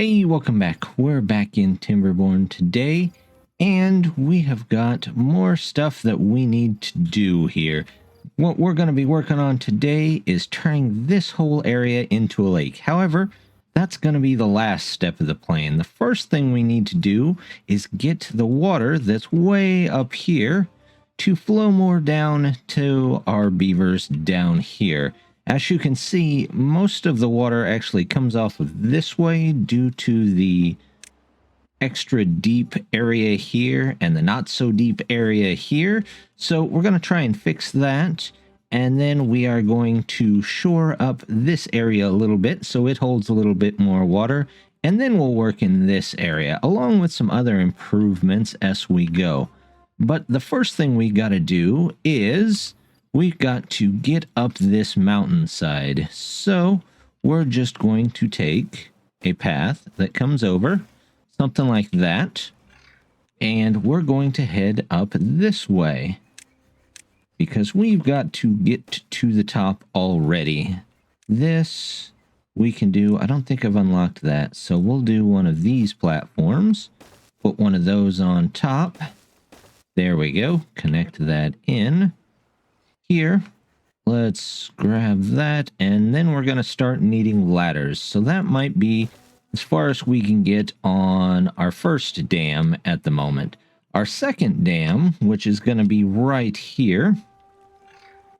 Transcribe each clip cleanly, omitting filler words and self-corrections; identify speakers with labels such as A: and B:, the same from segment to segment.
A: Hey, welcome back. We're back in Timberborn today, and we have got more stuff that we need to do here. What we're going to be working on today is turning this whole area into a lake. However, that's going to be the last step of the plan. The first thing we need to do is get the water that's way up here to flow more down to our beavers down here. As you can see, most of the water actually comes off of this way due to the extra deep area here and the not so deep area here. So we're going to try and fix that. And then we are going to shore up this area a little bit so it holds a little bit more water. And then we'll work in this area along with some other improvements as we go. But the first thing we got to do is we've got to get up this mountainside. So we're just going to take a path that comes over, something like that, and we're going to head up this way because we've got to get to the top already. This we can do. I don't think I've unlocked that, so we'll do one of these platforms, put one of those on top. There we go. Connect that in here. Let's grab that, and then we're going to start needing ladders. So that might be as far as we can get on our first dam at the moment. Our second dam, which is going to be right here,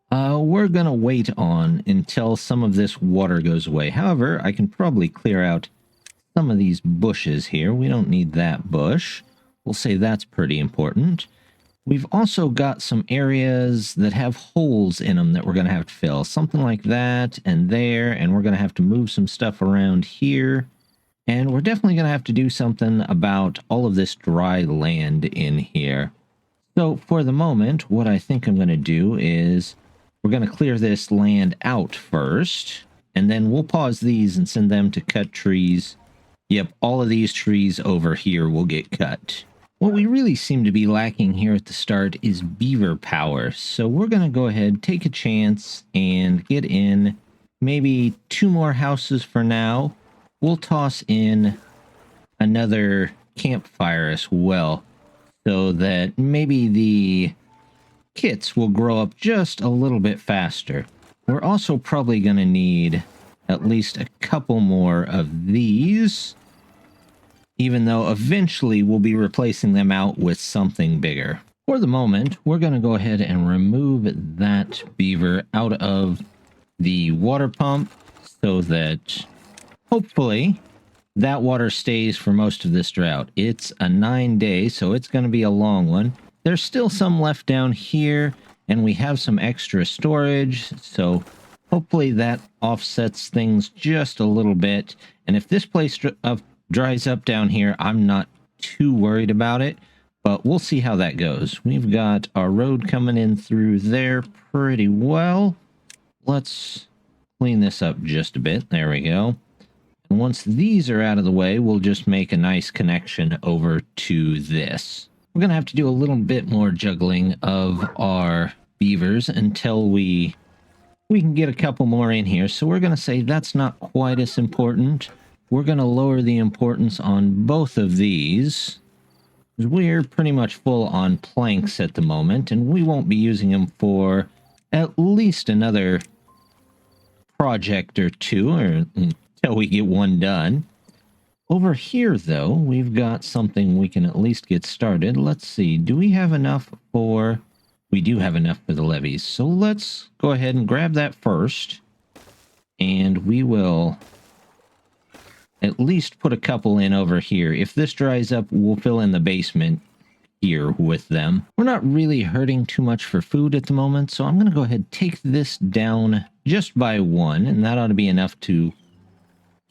A: we're going to wait on until some of this water goes away. However, I can probably clear out some of these bushes here. We don't need that bush. We'll say that's pretty important. We've also got some areas that have holes in them that we're going to have to fill. Something like that and there, and we're going to have to move some stuff around here. And we're definitely going to have to do something about all of this dry land in here. So for the moment, what I think I'm going to do is we're going to clear this land out first, and then we'll pause these and send them to cut trees. Yep, all of these trees over here will get cut. What we really seem to be lacking here at the start is beaver power. So we're going to go ahead, take a chance, and get in maybe 2 more houses for now. We'll toss in another campfire as well, so that maybe the kits will grow up just a little bit faster. We're also probably going to need at least a couple more of these, even though eventually we'll be replacing them out with something bigger. For the moment, we're going to go ahead and remove that beaver out of the water pump so that hopefully that water stays for most of this drought. It's a 9-day, so it's going to be a long one. There's still some left down here, and we have some extra storage, so hopefully that offsets things just a little bit. And if this place dries up down here, I'm not too worried about it, but we'll see how that goes. We've got our road coming in through there pretty well. Let's clean this up just a bit. There we go. And once these are out of the way, we'll just make a nice connection over to this. We're going to have to do a little bit more juggling of our beavers until we can get a couple more in here. So we're going to say that's not quite as important. We're going to lower the importance on both of these. We're pretty much full on planks at the moment, and we won't be using them for at least another project or two, or until we get one done. Over here, though, we've got something we can at least get started. Let's see, do we have enough for... We do have enough for the levees, so let's go ahead and grab that first, and we will at least put a couple in over here. If this dries up, we'll fill in the basement here with them. We're not really hurting too much for food at the moment, so I'm going to go ahead and take this down just by 1, and that ought to be enough to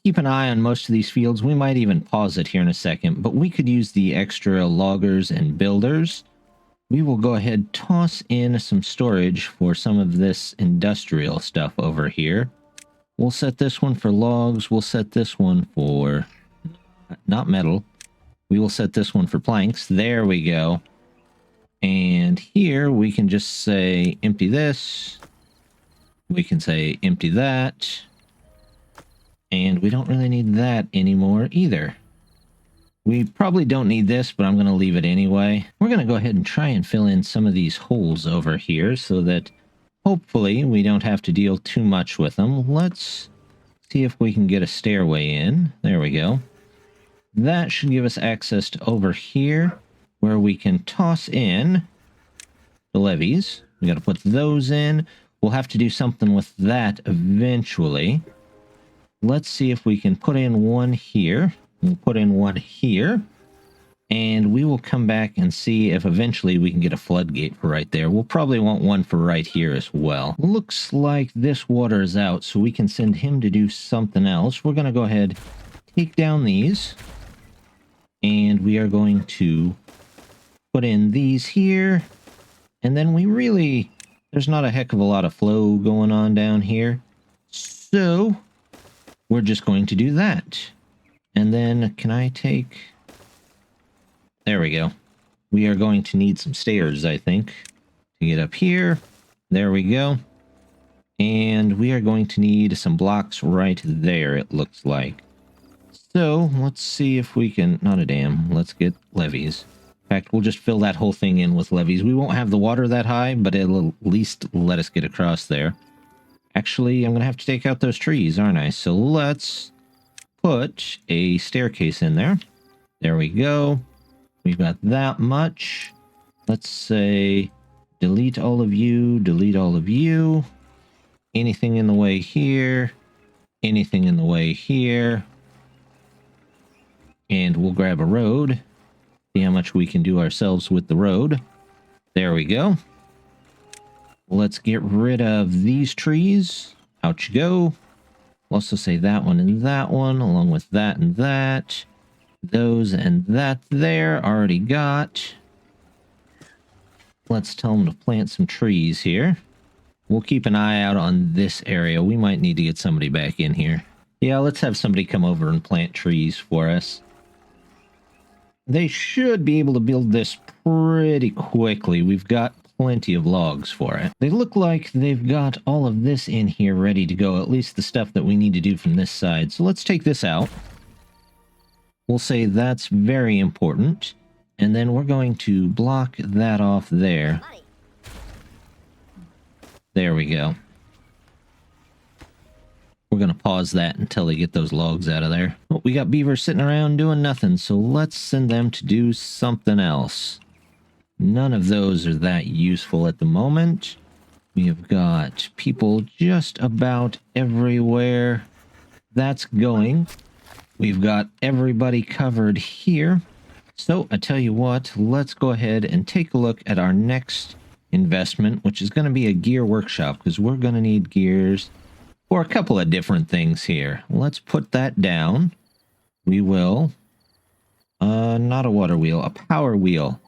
A: keep an eye on most of these fields. We might even pause it here in a second, but we could use the extra loggers and builders. We will go ahead and toss in some storage for some of this industrial stuff over here. We'll set this one for logs. We'll set this one for not metal. We will set this one for planks. There we go. And here we can just say empty this. We can say empty that. And we don't really need that anymore either. We probably don't need this, but I'm going to leave it anyway. We're going to go ahead and try and fill in some of these holes over here so that hopefully we don't have to deal too much with them. Let's see if we can get a stairway in. There we go. That should give us access to over here where we can toss in the levees. We got to put those in. We'll have to do something with that eventually. Let's see if we can put in one here. We'll put in one here. And we will come back and see if eventually we can get a floodgate for right there. We'll probably want one for right here as well. Looks like this water is out, so we can send him to do something else. We're going to go ahead, take down these. And we are going to put in these here. And then there's not a heck of a lot of flow going on down here. So we're just going to do that. And then can I take... There we go. We are going to need some stairs, I think, to get up here. There we go. And we are going to need some blocks right there, it looks like. So let's see if we can... Not a dam. Let's get levees. In fact, we'll just fill that whole thing in with levees. We won't have the water that high, but it'll at least let us get across there. Actually, I'm going to have to take out those trees, aren't I? So let's put a staircase in there. There we go. We've got that much. Let's say delete all of you, delete all of you. Anything in the way here. Anything in the way here. And we'll grab a road. See how much we can do ourselves with the road. There we go. Let's get rid of these trees. Out you go. We'll also say that one and that one, along with that and that. Those and that there. Already got. Let's tell them to plant some trees here. We'll keep an eye out on this area. We might need to get somebody back in here. Yeah, let's have somebody come over and plant trees for us. They should be able to build this pretty quickly. We've got plenty of logs for it. They look like they've got all of this in here ready to go, at least the stuff that we need to do from this side. So let's take this out. We'll say that's very important. And then we're going to block that off there. There we go. We're going to pause that until they get those logs out of there. Well, we got beavers sitting around doing nothing, so let's send them to do something else. None of those are that useful at the moment. We have got people just about everywhere. That's going. We've got everybody covered here. So I tell you what, let's go ahead and take a look at our next investment, which is going to be a gear workshop, because we're going to need gears for a couple of different things here. Let's put that down. We will. Not a water wheel, a power wheel.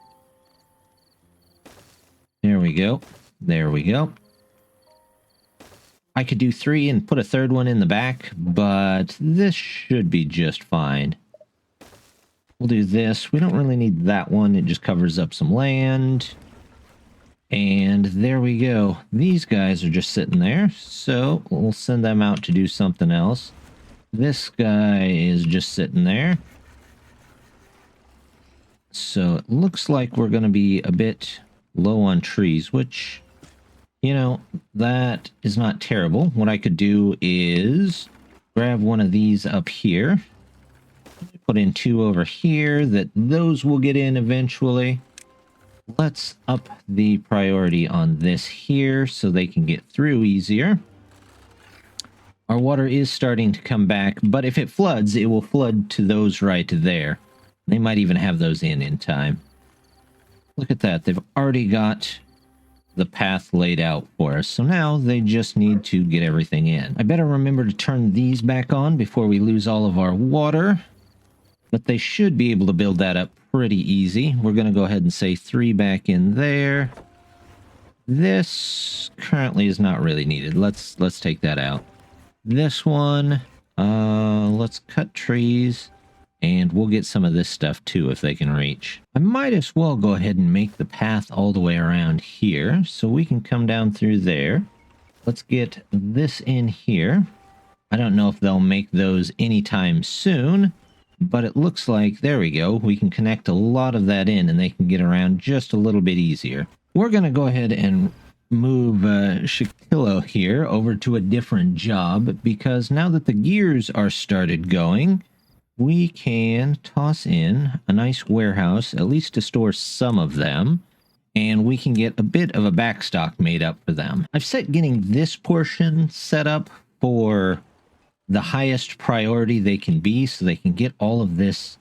A: There we go. There we go. I could do 3 and put a third one in the back, but this should be just fine. We'll do this. We don't really need that one. It just covers up some land. And there we go. These guys are just sitting there, so we'll send them out to do something else. This guy is just sitting there. So it looks like we're going to be a bit low on trees, which, you know, that is not terrible. What I could do is grab one of these up here. Put in 2 over here, that those will get in eventually. Let's up the priority on this here so they can get through easier. Our water is starting to come back, but if it floods, it will flood to those right there. They might even have those in time. Look at that. They've already got the path laid out for us. So now they just need to get everything in. I better remember to turn these back on before we lose all of our water. But they should be able to build that up pretty easy. We're going to go ahead and say 3 back in there. This currently is not really needed. Let's take that out. This one, let's cut trees. And we'll get some of this stuff too if they can reach. I might as well go ahead and make the path all the way around here so we can come down through there. Let's get this in here. I don't know if they'll make those anytime soon, but it looks like, there we go, we can connect a lot of that in and they can get around just a little bit easier. We're going to go ahead and move Shaquille here over to a different job, because now that the gears are started going, we can toss in a nice warehouse, at least to store some of them, and we can get a bit of a backstock made up for them. I've set getting this portion set up for the highest priority they can be, so they can get all of this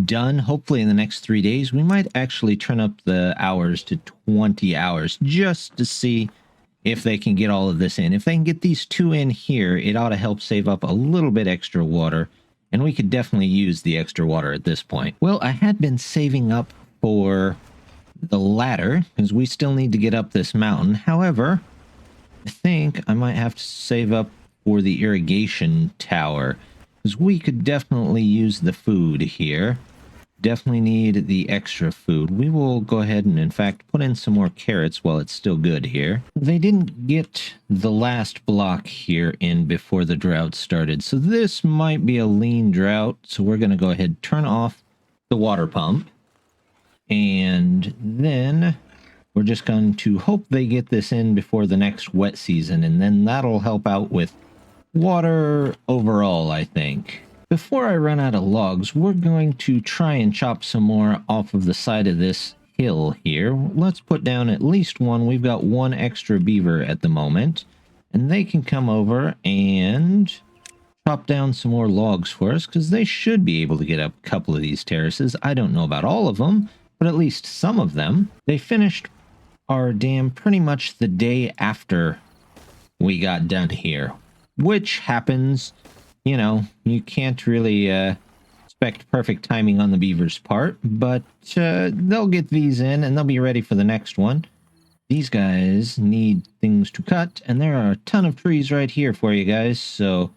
A: done. Hopefully in the next 3 days. We might actually turn up the hours to 20 hours just to see if they can get all of this in. If they can get these 2 in here, it ought to help save up a little bit extra water, and we could definitely use the extra water at this point. Well, I had been saving up for the ladder because we still need to get up this mountain. However, I think I might have to save up for the irrigation tower, because we could definitely use the food here. Definitely need the extra food. We will go ahead and, in fact, put in some more carrots while it's still good here. They didn't get the last block here in before the drought started, so this might be a lean drought. So we're going to go ahead and turn off the water pump, and then we're just going to hope they get this in before the next wet season, and then that'll help out with water overall, I think. Before I run out of logs, we're going to try and chop some more off of the side of this hill here. Let's put down at least one. We've got one extra beaver at the moment, and they can come over and chop down some more logs for us, because they should be able to get up a couple of these terraces. I don't know about all of them, but at least some of them. They finished our dam pretty much the day after we got done here, which happens. You know, you can't really expect perfect timing on the beavers' part, but they'll get these in and they'll be ready for the next one. These guys need things to cut, and there are a ton of trees right here for you guys, so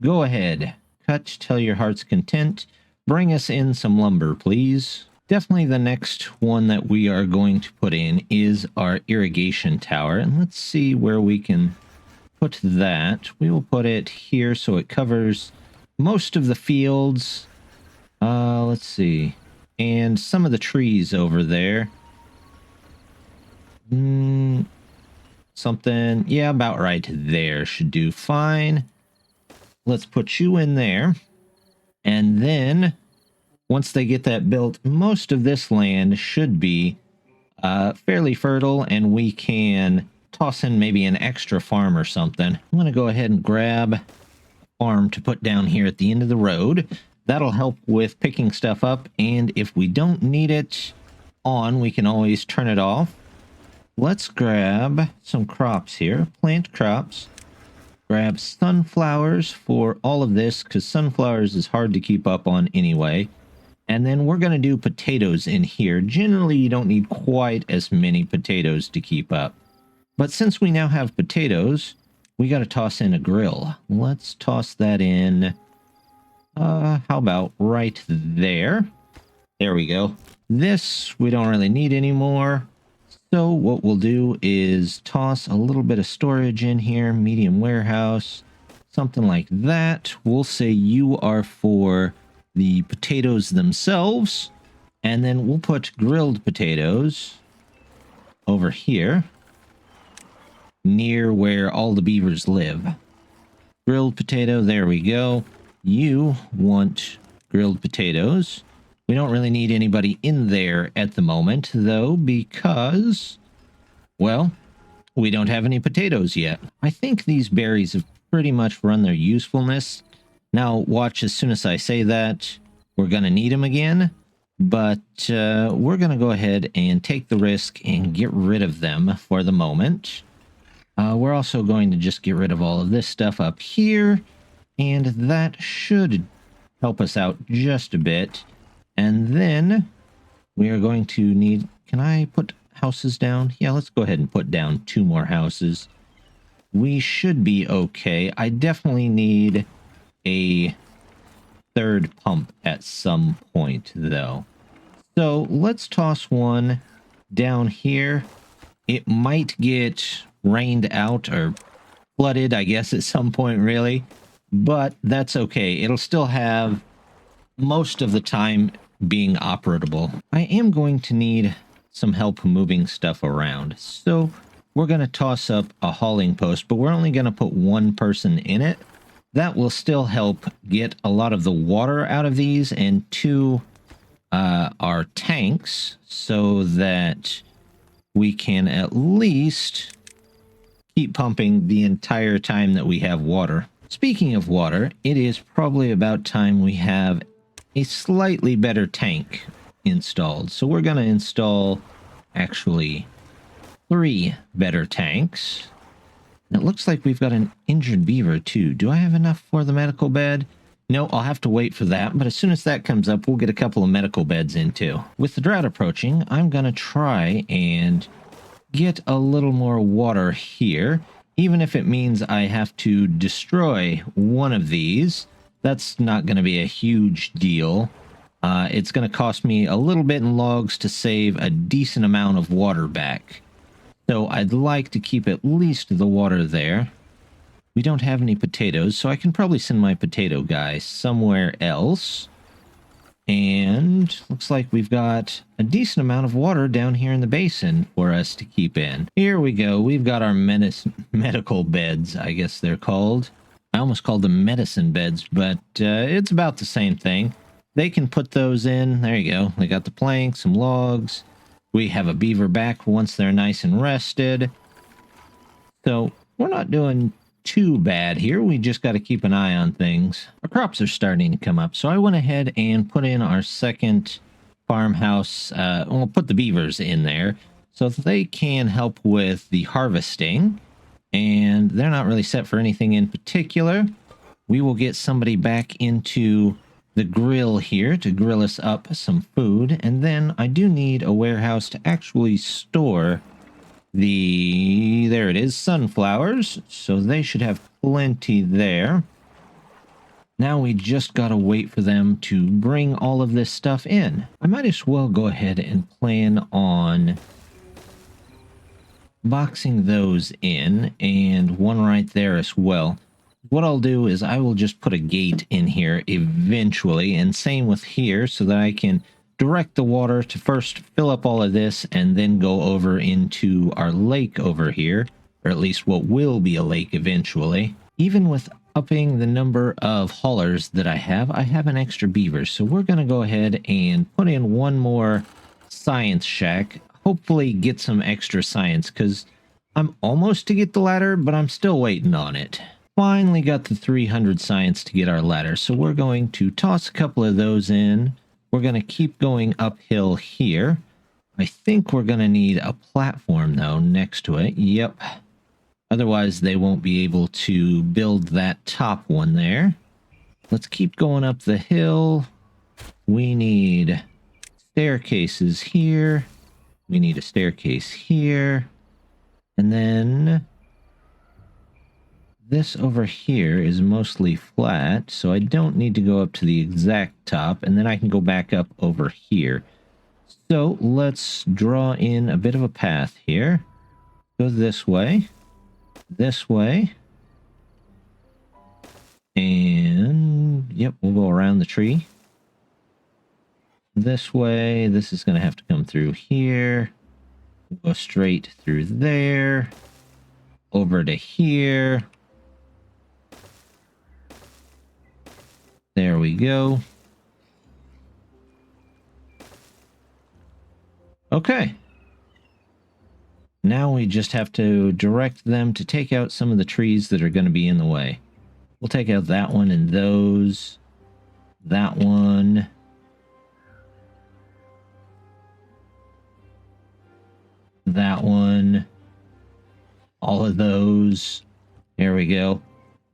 A: go ahead, cut till your heart's content. Bring us in some lumber, please. Definitely the next one that we are going to put in is our irrigation tower, and let's see where we can put that. We will put it here so it covers most of the fields. Let's see. And some of the trees over there. Something, yeah, about right there should do fine. Let's put you in there. And then, once they get that built, most of this land should be fairly fertile, and we can toss in maybe an extra farm or something. I'm going to go ahead and grab a farm to put down here at the end of the road. That'll help with picking stuff up, and if we don't need it on, we can always turn it off. Let's grab some crops here. Plant crops. Grab sunflowers for all of this, because sunflowers is hard to keep up on anyway. And then we're going to do potatoes in here. Generally, you don't need quite as many potatoes to keep up. But since we now have potatoes, we got to toss in a grill. Let's toss that in. How about right there? There we go. This we don't really need anymore. So what we'll do is toss a little bit of storage in here. Medium warehouse. Something like that. We'll say you are for the potatoes themselves. And then we'll put grilled potatoes over here, near where all the beavers live. Grilled potato, there we go. You want grilled potatoes. We don't really need anybody in there at the moment, though, because, well, we don't have any potatoes yet. I think these berries have pretty much run their usefulness. Now, watch, as soon as I say that, we're going to need them again. But we're going to go ahead and take the risk and get rid of them for the moment. We're also going to just get rid of all of this stuff up here, and that should help us out just a bit. And then we are going to need... Can I put houses down? Yeah, let's go ahead and put down 2 more houses. We should be okay. I definitely need a 3rd pump at some point, though. So let's toss one down here. It might get rained out or flooded, I guess, at some point, really. but that's okay. It'll still have most of the time being operable. I am going to need some help moving stuff around. So we're going to toss up a hauling post, but we're only going to put one person in it. That will still help get a lot of the water out of these and to our tanks so that we can at least keep pumping the entire time that we have water. Speaking of water, it is probably about time we have a slightly better tank installed. So we're going to install actually 3 better tanks. It looks like we've got an injured beaver too. Do I have enough for the medical bed? No, I'll have to wait for that, but as soon as that comes up, we'll get a couple of medical beds in too. With the drought approaching, I'm going to try and get a little more water here, even if it means I have to destroy one of these. That's not going to be a huge deal. It's going to cost me a little bit in logs to save a decent amount of water back. So I'd like to keep at least the water there. We don't have any potatoes, so I can probably send my potato guy somewhere else. And looks like we've got a decent amount of water down here in the basin for us to keep in. Here we go. We've got our medical beds, I guess they're called. I almost called them medicine beds, but it's about the same thing. They can put those in. There you go. They got the planks, some logs. We have a beaver back once they're nice and rested. So we're not doing too bad here. We just got to keep an eye on things. Our crops are starting to come up, so I went ahead and put in our second farmhouse. We'll put the beavers in there so that they can help with the harvesting, and they're not really set for anything in particular. We will get somebody back into the grill here to grill us up some food, and then I do need a warehouse to actually store there it is, sunflowers, so they should have plenty there. Now we just gotta wait for them to bring all of this stuff in. I might as well go ahead and plan on boxing those in, and one right there as well. What I'll do is I will just put a gate in here eventually, and same with here, so that I can direct the water to first fill up all of this and then go over into our lake over here, or at least what will be a lake eventually. Even with upping the number of haulers that I have an extra beaver, so we're going to go ahead and put in one more science shack, hopefully get some extra science, because I'm almost to get the ladder, but I'm still waiting on it. Finally got the 300 science to get our ladder, so we're going to toss a couple of those in. We're going to keep going uphill here. I think we're going to need a platform, though, next to it. Yep. Otherwise, they won't be able to build that top one there. Let's keep going up the hill. We need staircases here. We need a staircase here. And then this over here is mostly flat, so I don't need to go up to the exact top, and then I can go back up over here. So let's draw in a bit of a path here. Go this way, and yep, we'll go around the tree. This way, this is going to have to come through here. We'll go straight through there, over to here. There we go. Okay. Now we just have to direct them to take out some of the trees that are going to be in the way. We'll take out that one and those. That one. That one. All of those. There we go.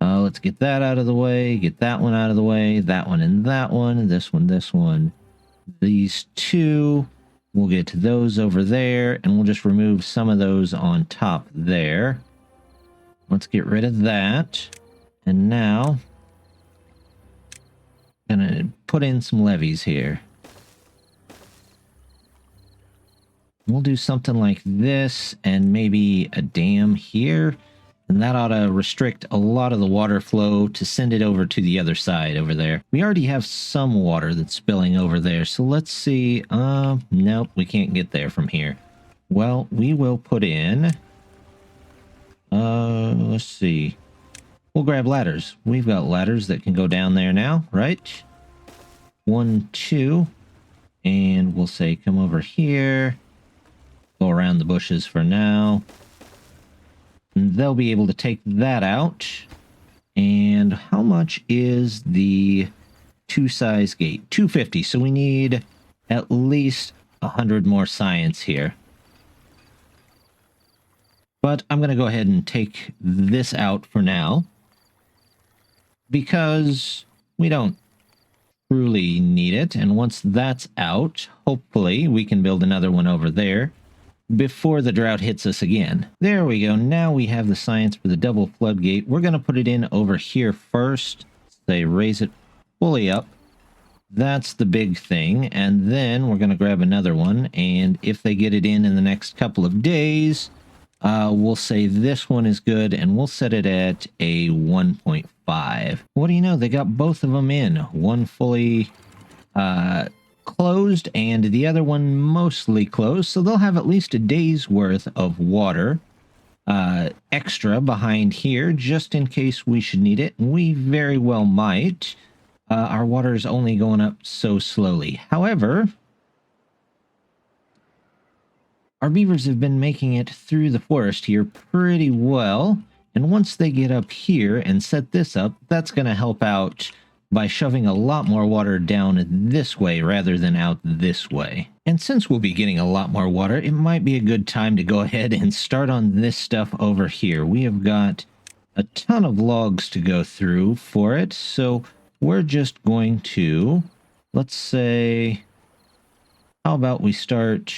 A: Let's get that out of the way, get that one out of the way, that one and that one, this one. These two, we'll get to those over there, and we'll just remove some of those on top there. Let's get rid of that. And now, I'm gonna put in some levees here. We'll do something like this, and maybe a dam here. And that ought to restrict a lot of the water flow to send it over to the other side over there. We already have some water that's spilling over there. So let's see. Nope, we can't get there from here. Well, we will put in... let's see. We'll grab ladders. We've got ladders that can go down there now, right? 1, 2. And we'll say, come over here. Go around the bushes for now. And they'll be able to take that out. And how much is the 2-size gate? 250. So we need at least 100 more science here. But I'm going to go ahead and take this out for now, because we don't truly need it. And once that's out, hopefully we can build another one over there before the drought hits us again. There we go. Now we have the science for the double floodgate. We're going to put it in over here first. They raise it fully up. That's the big thing. And then we're going to grab another one. And if they get it in the next couple of days, we'll say this one is good, and we'll set it at a 1.5. What do you know? They got both of them in. One fully closed, and the other one mostly closed, so they'll have at least a day's worth of water extra behind here, just in case we should need it. We very well might. Our water is only going up so slowly. However... our beavers have been making it through the forest here pretty well, and once they get up here and set this up, that's going to help out by shoving a lot more water down this way rather than out this way. And since we'll be getting a lot more water, it might be a good time to go ahead and start on this stuff over here. We have got a ton of logs to go through for it, so we're just going to, let's say, how about we start...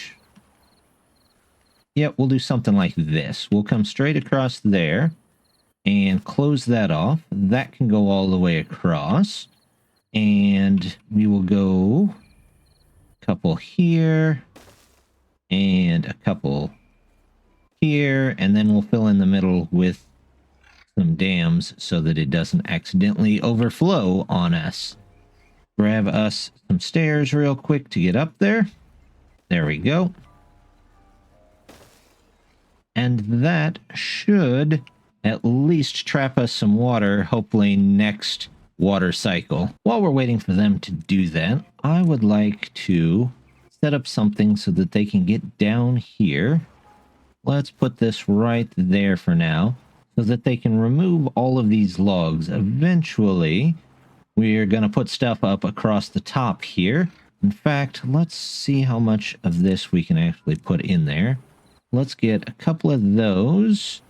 A: yeah, we'll do something like this. We'll come straight across there and close that off. That can go all the way across. And we will go a couple here and a couple here. And then we'll fill in the middle with some dams so that it doesn't accidentally overflow on us. Grab us some stairs real quick to get up there. There we go. And that should at least trap us some water, hopefully next water cycle. While we're waiting for them to do that, I would like to set up something so that they can get down here. Let's put this right there for now, so that they can remove all of these logs. Eventually, we're going to put stuff up across the top here. In fact, let's see how much of this we can actually put in there. Let's get a couple of those.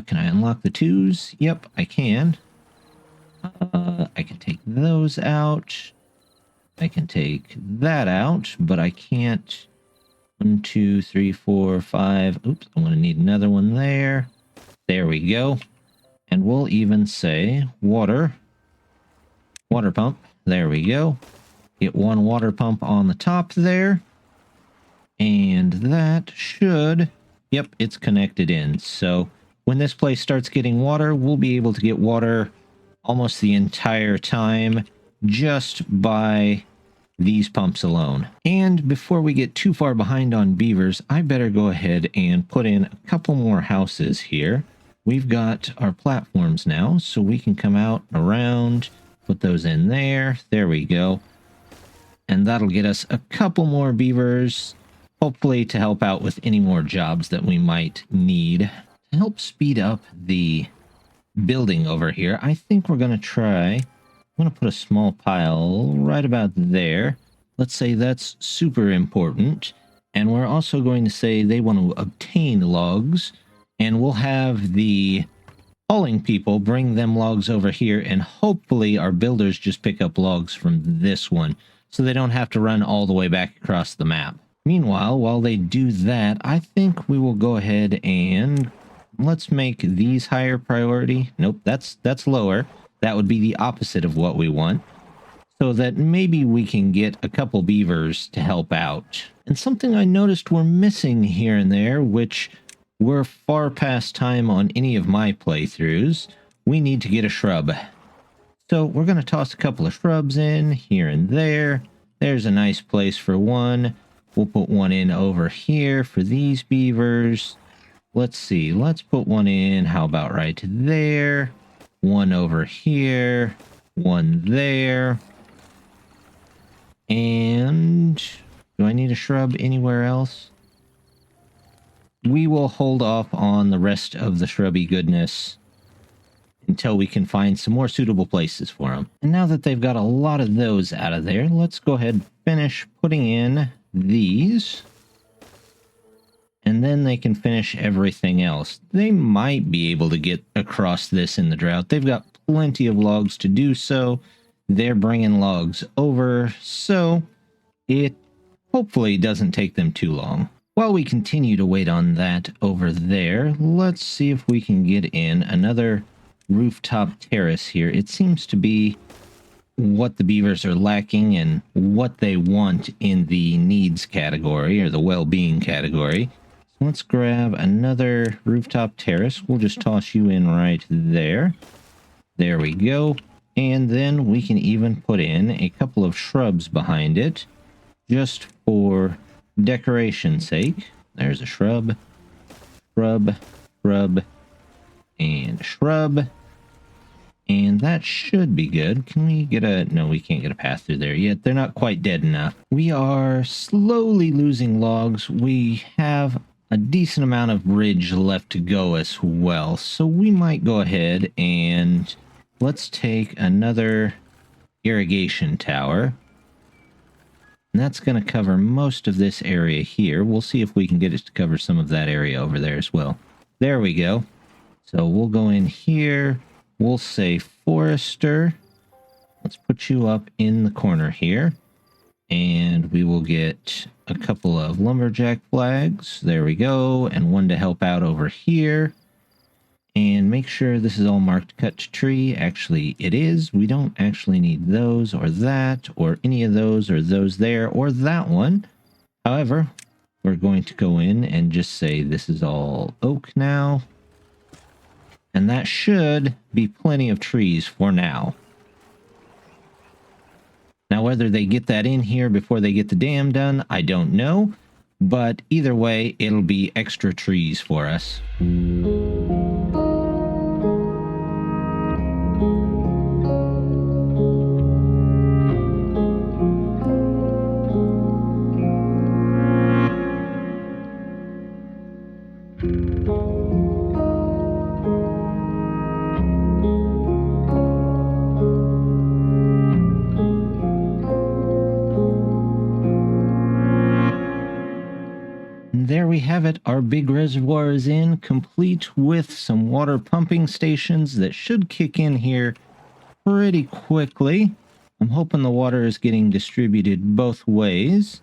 A: Can I unlock the 2s? Yep, I can. I can take those out. I can take that out, but I can't. 1, 2, 3, 4, 5. Oops, I'm going to need another one there. There we go. And we'll even say water pump. There we go. Get one water pump on the top there. And that should, yep, it's connected in. So when this place starts getting water, we'll be able to get water almost the entire time just by these pumps alone. And before we get too far behind on beavers, I better go ahead and put in a couple more houses here. We've got our platforms now, so we can come out around, put those in there. There we go. And that'll get us a couple more beavers, hopefully to help out with any more jobs that we might need. To help speed up the building over here, I think we're going to try... I'm going to put a small pile right about there. Let's say that's super important. And we're also going to say they want to obtain logs. And we'll have the hauling people bring them logs over here. And hopefully our builders just pick up logs from this one, so they don't have to run all the way back across the map. Meanwhile, while they do that, I think we will go ahead and let's make these higher priority. Nope, that's lower. That would be the opposite of what we want, so that maybe we can get a couple beavers to help out. And something I noticed we're missing here and there, which we're far past time on any of my playthroughs. We need to get a shrub. So we're going to toss a couple of shrubs in here and there. There's a nice place for one. We'll put one in over here for these beavers. Let's see. Let's put one in. How about right there? One over here. One there. And do I need a shrub anywhere else? We will hold off on the rest of the shrubby goodness until we can find some more suitable places for them. And now that they've got a lot of those out of there, let's go ahead and finish putting in these. And then they can finish everything else. They might be able to get across this in the drought. They've got plenty of logs to do so. They're bringing logs over, so it hopefully doesn't take them too long. While we continue to wait on that over there, let's see if we can get in another rooftop terrace here. It seems to be what the beavers are lacking and what they want in the needs category, or the well-being category. So let's grab another rooftop terrace. We'll just toss you in right there. There we go. And then we can even put in a couple of shrubs behind it, just for decoration's sake. There's a shrub, shrub, shrub, and shrub. And that should be good. Can we get a... No, we can't get a path through there yet. They're not quite dead enough. We are slowly losing logs. We have a decent amount of bridge left to go as well. So we might go ahead and let's take another irrigation tower. And that's going to cover most of this area here. We'll see if we can get it to cover some of that area over there as well. There we go. So we'll go in here. We'll say forester. Let's put you up in the corner here. And we will get a couple of lumberjack flags. There we go. And one to help out over here. And make sure this is all marked cut to tree. Actually, it is. We don't actually need those or that or any of those or those there or that one. However, we're going to go in and just say this is all oak now. And that should be plenty of trees for now. Now, whether they get that in here before they get the dam done, I don't know. But either way, it'll be extra trees for us. There we have it. Our big reservoir is in, complete with some water pumping stations that should kick in here pretty quickly. I'm hoping the water is getting distributed both ways.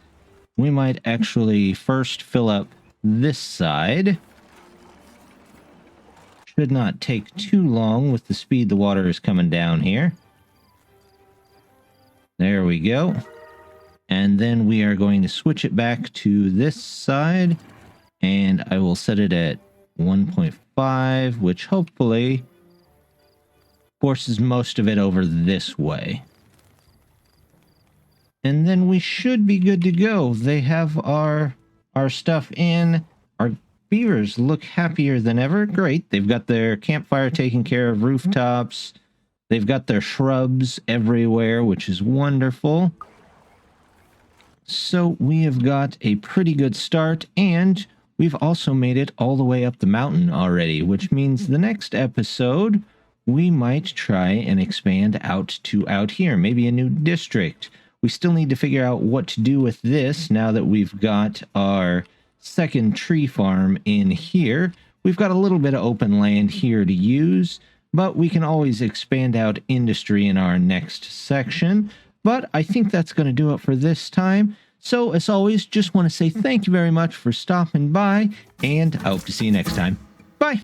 A: We might actually first fill up this side. Should not take too long with the speed the water is coming down here. There we go. And then we are going to switch it back to this side. And I will set it at 1.5, which hopefully forces most of it over this way. And then we should be good to go. They have our stuff in. Our beavers look happier than ever. Great. They've got their campfire taken care of, rooftops. They've got their shrubs everywhere, which is wonderful. So we have got a pretty good start, and we've also made it all the way up the mountain already, which means the next episode we might try and expand out here, maybe a new district. We still need to figure out what to do with this now that we've got our second tree farm in here. We've got a little bit of open land here to use, but we can always expand out industry in our next section. But I think that's going to do it for this time. So, as always, just want to say thank you very much for stopping by, and I hope to see you next time. Bye!